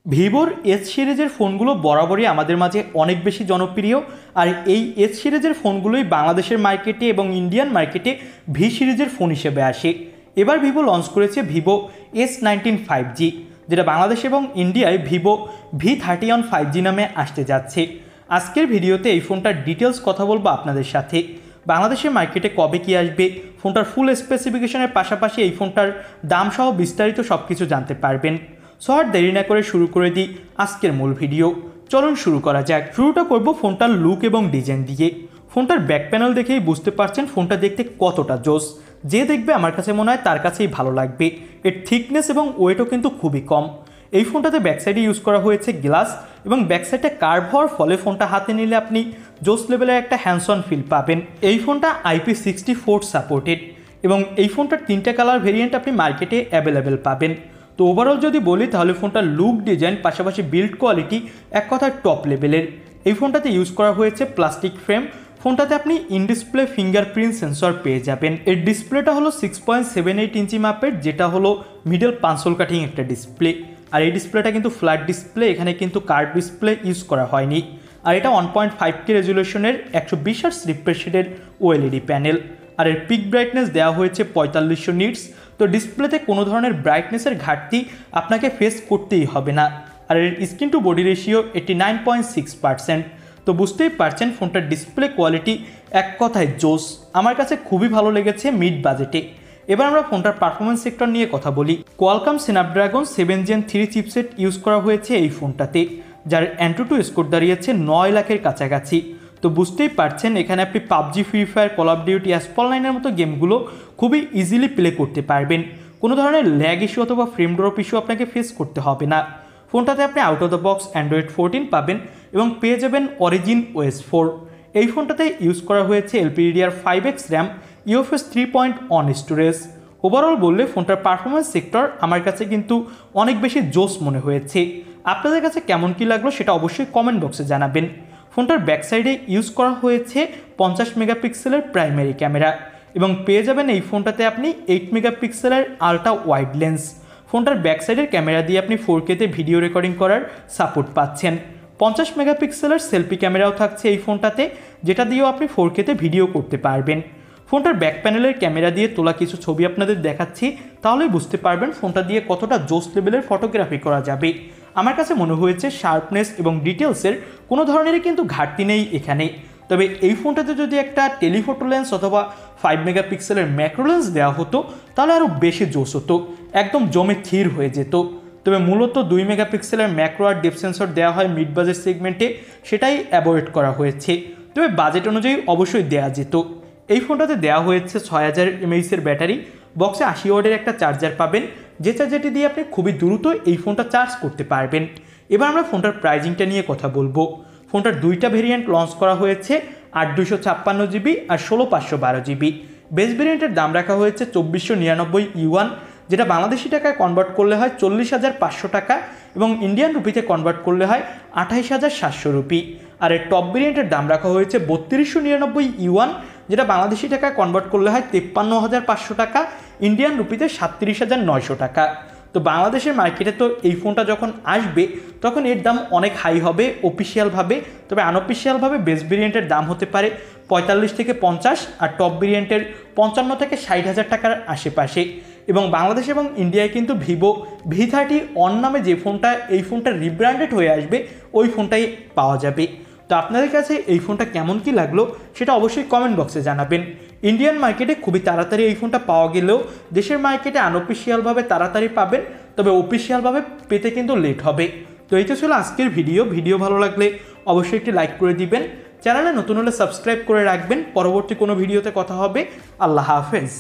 ভিভোর এস সিরিজের ফোনগুলো বরাবরই আমাদের মাঝে অনেক বেশি জনপ্রিয়। আর এই এস সিরিজের ফোনগুলোই বাংলাদেশের মার্কেটে এবং ইন্ডিয়ান মার্কেটে ভি সিরিজের ফোন হিসেবে আসে। এবার ভিভো লঞ্চ করেছে ভিভো S19 5G, যেটা বাংলাদেশ এবং ইন্ডিয়ায় ভিভো V31 5G নামে আসতে যাচ্ছে। আজকের ভিডিওতে এই ফোনটার ডিটেলস কথা বলবো আপনাদের সাথে। বাংলাদেশের মার্কেটে কবে কি আসবে, ফোনটার ফুল স্পেসিফিকেশনের পাশাপাশি এই ফোনটার দাম সহ বিস্তারিত সব কিছু জানতে পারবেন। সো আর দেরি না করে শুরু করে দিই আজকের মূল ভিডিও। চলুন শুরু করা যাক। শুরুটা করব ফোনটার লুক এবং ডিজাইন দিয়ে। ফোনটার ব্যাক প্যানেল দেখেই বুঝতে পারছেন ফোনটা দেখতে কতটা জোস। যে দেখবে আমার কাছে মনে হয় তার কাছেই ভালো লাগবে। এর থিকনেস এবং ওয়েটও কিন্তু খুবই কম। এই ফোনটাতে ব্যাক সাইডে ইউজ করা হয়েছে গ্লাস এবং ব্যাক সাইডে কার্ভ হওয়ার ফলে ফোনটা হাতে নিলে আপনি জোস লেভেলের একটা হ্যান্ডস অন ফিল পাবেন। এই ফোনটা IP64 সাপোর্টেড এবং এই ফোনটার 3টে কালার ভেরিয়েন্ট আপনি মার্কেটে অ্যাভেলেবেল পাবেন। তো ওভারঅল যদি বলি তাহলে ফোনটার লুক, ডিজাইন পাশাপাশি বিল্ড কোয়ালিটি এক কথায় টপ লেভেলের। এই ফোনটাতে ইউজ করা হয়েছে প্লাস্টিক ফ্রেম। ফোনটাতে আপনি ইন ডিসপ্লে ফিঙ্গারপ্রিন্ট সেন্সর পেয়ে যাবেন। এর ডিসপ্লেটা হলো 6.78 ইঞ্চি মাপের, যেটা হলো মিডল পাঁচল কাটিং একটা ডিসপ্লে। আর এই ডিসপ্লেটা কিন্তু ফ্ল্যাট ডিসপ্লে, এখানে কিন্তু কার্ভ ডিসপ্লে ইউজ করা হয়নি। আর এটা 1.5K রেজুলেশনের 120 হার্টজ রিফ্রেশ রেটের OLED প্যানেল। আর এর পিক ব্রাইটনেস দেওয়া হয়েছে 4500 নিটস। তো ডিসপ্লেতে কোনো ধরনের ব্রাইটনেসের ঘাটতি আপনাকে ফেস করতেই হবে না। আর এর স্ক্রিন টু বডি রেশিও 89.6%। তো বুঝতেই পারছেন ফোনটার ডিসপ্লে কোয়ালিটি এক কথায় জোস। আমার কাছে খুবই ভালো লেগেছে মিড বাজেটে। এবার আমরা ফোনটার পারফরমেন্স সেক্টর নিয়ে কথা বলি। Qualcomm Snapdragon 7 Gen 3 chipset use করা হয়েছে এই ফোনটাতে, যার AnTuTu স্কোর দাঁড়িয়েছে 9 লাখের কাছাকাছি। তো বুঝতেই পারছেন এখানে আপনি PUBG, Free Fire, Call of Duty, Asphalt 9-এর মতো গেমগুলো খুবই ইজিলি প্লে করতে পারবেন। কোনো ধরনের ল্যাগ ইস্যু অথবা ফ্রেম ড্রপ ইস্যু আপনাকে ফেস করতে হবে না। ফোনটাতে আপনি out of the box Android 14 পাবেন এবং পেয়ে যাবেন Origin OS 4। এই ফোনটাতে ইউজ করা হয়েছে LPDDR5X RAM, UFS 3.1 storage. Overall বললে ফোনটার পারফরমেন্স সেক্টর আমার কাছে কিন্তু অনেক বেশি জোস মনে হয়েছে। আপনাদের কাছে কেমন কি লাগলো সেটা অবশ্যই কমেন্ট বক্সে জানাবেন। ফোনটার ব্যাক সাইডে ইউজ করা হয়েছে 50 মেগাপিক্সেলের প্রাইমারি ক্যামেরা এবং পেয়ে যাবেন এই ফোনটাতে আপনি 8 মেগাপিক্সেলের আলট্রা ওয়াইড লেন্স। ফোনটার ব্যাক সাইডের ক্যামেরা দিয়ে আপনি 4K-তে ভিডিও রেকর্ডিং করার সাপোর্ট পাচ্ছেন। 50 মেগাপিক্সেলের সেলফি ক্যামেরাও থাকছে এই ফোনটাতে, যেটা দিয়েও আপনি 4K-তে ভিডিও করতে পারবেন। ফোনটার ব্যাক প্যানেলের ক্যামেরা দিয়ে তোলা কিছু ছবি আপনাদের দেখাচ্ছি, তাহলেই বুঝতে পারবেন ফোনটা দিয়ে কতটা জোস লেভেলের ফটোগ্রাফি করা যাবে। আমার কাছে মনে হয়েছে শার্পনেস এবং ডিটেলসের কোনো ধরনেরই কিন্তু ঘাটতি নেই এখানে। তবে এই ফোনটাতে যদি একটা টেলিফোটো লেন্স অথবা 5 মেগাপিক্সেলের ম্যাক্রো লেন্স দেওয়া হতো তাহলে আরও বেশি জোস হতো, একদম জমে থির হয়ে যেত। তবে মূলত 2 মেগাপিক্সেলের ম্যাক্রো আর ডেপথ সেন্সর দেওয়া হয় মিড বাজেট সেগমেন্টে, সেটাই অ্যাভয়েড করা হয়েছে। তবে বাজেট অনুযায়ী অবশ্যই দেওয়া যেত। এই ফোনটাতে দেওয়া হয়েছে 6000 mAh ব্যাটারি। বক্সে 80 ওয়াটের একটা চার্জার পাবেন, যে চার্জারটি দিয়ে আপনি খুবই দ্রুত এই ফোনটা চার্জ করতে পারবেন। এবার আমরা ফোনটার প্রাইজিংটা নিয়ে কথা বলবো। ফোনটার 2টা ভেরিয়েন্ট লঞ্চ করা হয়েছে, 8256GB আর 16512GB। বেস ভেরিয়েন্টের দাম রাখা হয়েছে 2499 ইউয়ান, যেটা বাংলাদেশি টাকায় কনভার্ট করলে হয় 40,500 টাকা এবং ইন্ডিয়ান রুপিতে কনভার্ট করলে হয় 28,700 রুপি। আর এর টপ ভেরিয়েন্টের দাম রাখা হয়েছে 3299 ইউয়ান, যেটা বাংলাদেশি টাকায় কনভার্ট করলে হয় 53,500 টাকা, ইন্ডিয়ান রুপিতে 37,900 টাকা। তো বাংলাদেশের মার্কেটে তো এই ফোনটা যখন আসবে তখন এর দাম অনেক হাই হবে অফিসিয়ালভাবে। তবে আনঅফিসিয়ালভাবে বেস ভেরিয়েন্টের দাম হতে পারে 45 থেকে 50 আর টপ ভেরিয়েন্টের 55 থেকে 60,000 টাকার আশেপাশে। এবং বাংলাদেশ এবং ইন্ডিয়ায় কিন্তু ভিভো V31 নামে যে ফোনটা, এই ফোনটা রিব্র্যান্ডেড হয়ে আসবে, ওই ফোনটাই পাওয়া যাবে। তো আপনাদের কাছে এই ফোনটা কেমন কি লাগলো সেটা অবশ্যই কমেন্ট বক্সে জানাবেন। ইন্ডিয়ান মার্কেটে খুবই তাড়াতাড়ি এই ফোনটা পাওয়া গেলেও দেশের মার্কেটে আনঅফিসিয়ালভাবে তাড়াতাড়ি পাবেন, তবে অফিসিয়ালভাবে পেতে কিন্তু লেট হবে। তো এই তো ছিল আজকের ভিডিও ভালো লাগলে অবশ্যই একটি লাইক করে দিবেন। চ্যানেলে নতুন হলে সাবস্ক্রাইব করে রাখবেন। পরবর্তী কোনো ভিডিওতে কথা হবে। আল্লাহ হাফেজ।